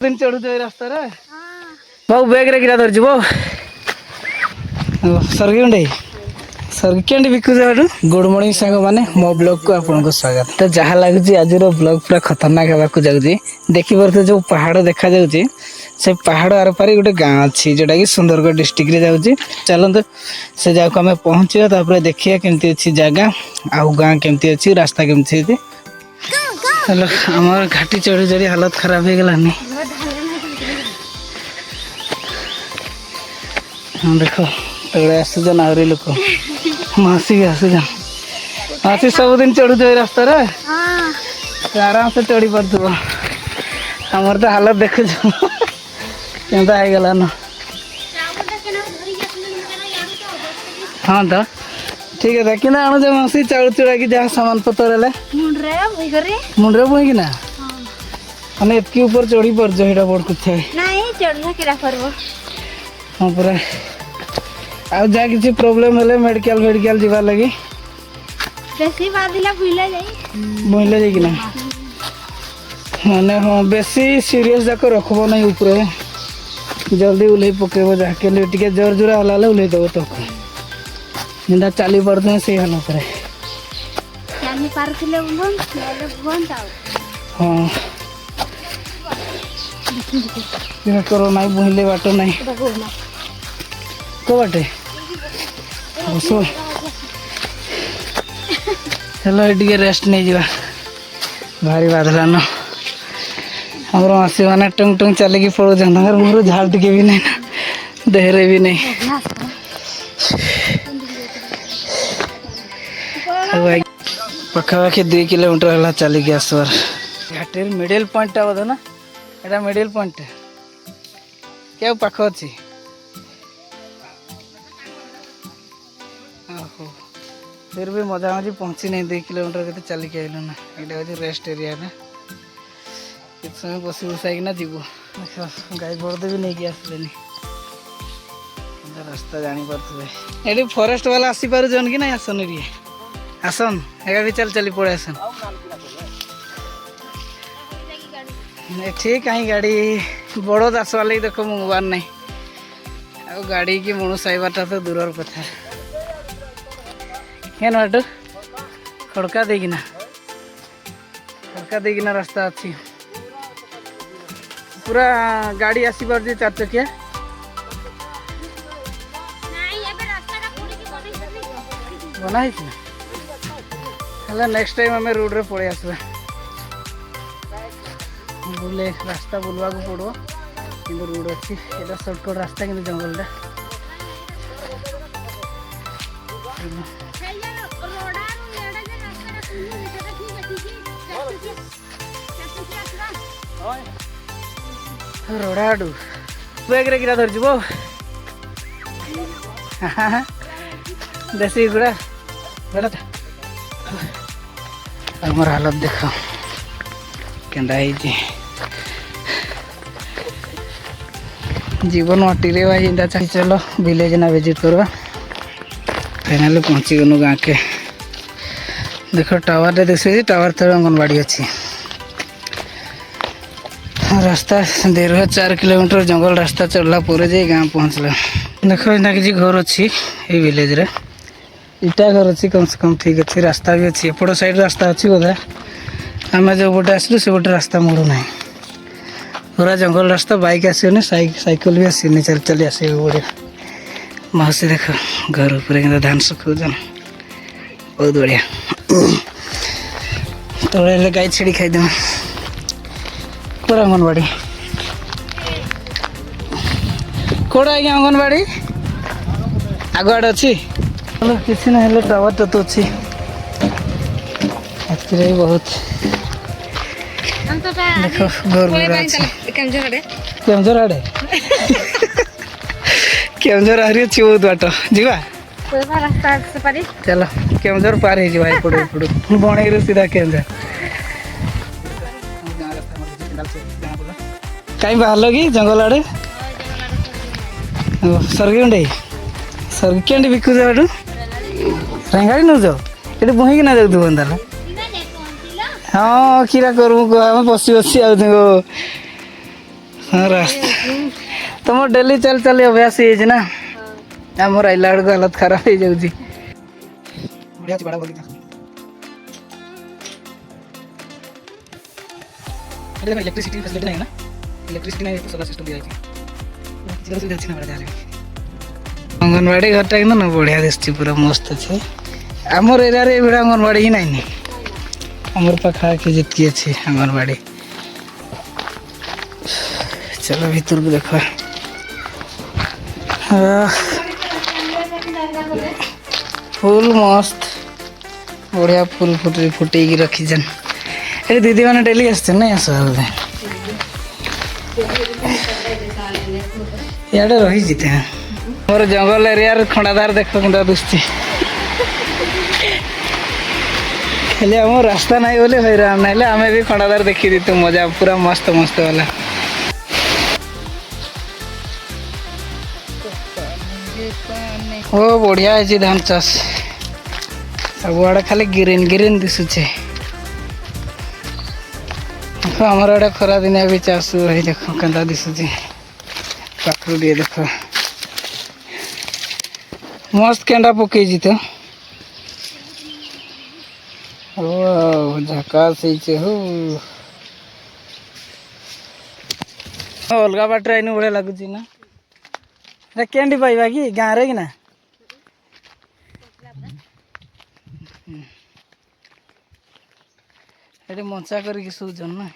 दिन चढ़ु रास्ता रे बाबू बैग रे गिरा धरजु बाबू सरगी सरकेंड बिकु गुड मॉर्निंग सांग माने मो ब्लॉग को आपको स्वागत। तो जहाँ लगुच आज ब्लॉग पूरा खतरनाक होगा जाऊँगी देखी पारे जो पहाड़ देखा जाऊँगी से पहाड़ आर पारी गोटे गाँ अच्छी जोटा कि सुंदरगढ़ डिस्ट्रिक्ट रे जाऊँगी। चलते से जगह को आम पहुँचा देखिए केमती अच्छी जगह आउ गाँ केमती अच्छी रास्ता केमती अच्छी। हेलो आम घाटी चढ़ी चढ़ी हालत खराब हो गलानी। हाँ देखो तले आसुन आहरी लोक मासी आसुन मासी सबुदिन चढ़ु रास्ता रे आराम से चढ़ी पार्थ आमर तो हालत देखु केनता हो गला न। हाँ तो ठीक है कि आणुच मासी चाउल चूड़ा कि जहाँ सामान पतर है मुंडे बुई कि ना मैंने इतनी ऊपर चढ़ी पार्छ यहाँ बड़ कथा हाँ पूरा आ जा किसी प्रॉब्लम हेले मेडिकल मेडिकल जीवा लगी बेसी बादिला बुइले जाई कि ना माने हाँ बेसी सीरियस जाक रखब ना ऊपर जल्दी उल्हे पकेब जाके टे जोर जोरा हलाले उल्हे दब तो जिंदा चली पड़ते से हालत रे हाँ करो ना बुहिले बाट ना को बाटे चलो ये रेस्ट नहीं जा भारी बाधला न हमरो मासी मैंने टुंग टुंग चल की पड़ो मोर झाल टे भी नहीं देहरे भी नहीं पखापाखि 2 किलोमीटर है चल के आसबार घाटी मिडिल पॉइंट बोधे ना यहाँ मिडिल पॉइंट क्या पाख अच्छी फिर भी मजा मजी पहुँची नहीं 2 किलोमीटर के चल के आइलु ना यहाँ हूँ रेस्ट एरिया ना कित समय बस बसाइना जीव गाई बड़द भी नहीं आसले रास्ता जानी पारे ये फॉरेस्ट वाला आसी पारुन कि ना आसन रे आसन एगा भी चल चली पड़े आसन ठीक कहीं गाड़ी बड़द आसवा लगे देख मुबार नहीं आ गाड़ी की मनुष्य आइबाटा तो दूर कथा क्या बाटू खड़का देना रास्ता अच्छी पूरा गाड़ी आसी पार 4 चकिया बना नेक्स्ट टाइम आम रोड रे पड़े आसवा बुले रास्ता बुलवा को पड़ो कि रोड अच्छी ये सर्टकट रास्ता कि जंगल रोड़ा आडू बैग रे गिरा धरजु बो देसी गुड़ा बेटा मोर हालत देख केंदा जीवन मटी रे भाई इंदा चलो विलेज ना विजिट करवा फाइनली पहुँची गनु गाँव के देखो टावर रे देखिए टावर तले अंगनवाड़ी अच्छी रास्ता 1.5-4 किलोमीटर जंगल रास्ता चलला पूरे जाए गाँव पहुँचला देखो इतना किसी घर अच्छी ये विलेज रे इटा घर अच्छी कम से कम ठीक अच्छी रास्ता भी अच्छी एपट साइड रास्ता अच्छी बोधे आम जो बोटे आसलु से बोटे रास्ता मोड़ ना पूरा जंगल रास्ता बाइक आसनी साइकिल भी आसनी चल चली आस बढ़िया मासी देख घर उपर धान सुखाऊन बहुत बढ़िया तले गाई छेड़ी खाईदे पूरा अंगनवाड़ी कौड़ा आज्ञा अंगनवाड़ी आगुआड़े अच्छी किसी ना टावर तो अच्छी एक्चुअली बहुत देखो घर केमझर आड़े केमझर आहरी अच्छी बहुत बाट जीवा चलो केमझर पार हो बणई सीधा केमझर कहीं बाहर कि जंगल आड़े सरकेंड बिकु रेंगाड़ी नौ जाओ ये बुही ना जाऊ बंदा हाँ किरा करूँ आम बसी बसी हाँ रास्ता तुम डेली चल चल अभ्यास है ना आमर आइला बेलू हालत खराब हो जाऊँगी बढ़िया बड़ा बोली इलेक्ट्रिसिटी फैसिलिटी नहीं है ना इलेक्ट्रिसिटी नहीं तो सोलर सिस्टम दिया अंगनवाड़ी घरटा कि ना बढ़िया दिखती पूरा मस्त अच्छे आमर एरिया रे एभे अंगनवाड़ी ही नहीं आमर पाखापाखि जितकी अच्छी अंगनवाड़ी चलो भीतर को देखो फुल मस्त बढ़िया फुल फुटे रखी जन ये दीदी मैंने डेली आसते ना इे रही जीते हैं मोर जंगल एरिया खंडादार देख कि दुष्टि हेले आम रास्ता नहीं बोले हैरान ना आम भी खंडादार देखी दी तो मजा पूरा मस्त मस्त वाला ओ बढ़िया है धान चाष सब आड़े खाली ग्रीन ग्रीन दिशुचे देखो आमर आड़े खरा दिन भी चाष रही देख के दिशुचे पाखु दिए देख मस्त केंडा पकई तो ओ झकास हो अलग बाटे आईन बढ़िया लगुच ना केंडी पाइबा कि गाँव रे कि ना मंचा करके शोचन ना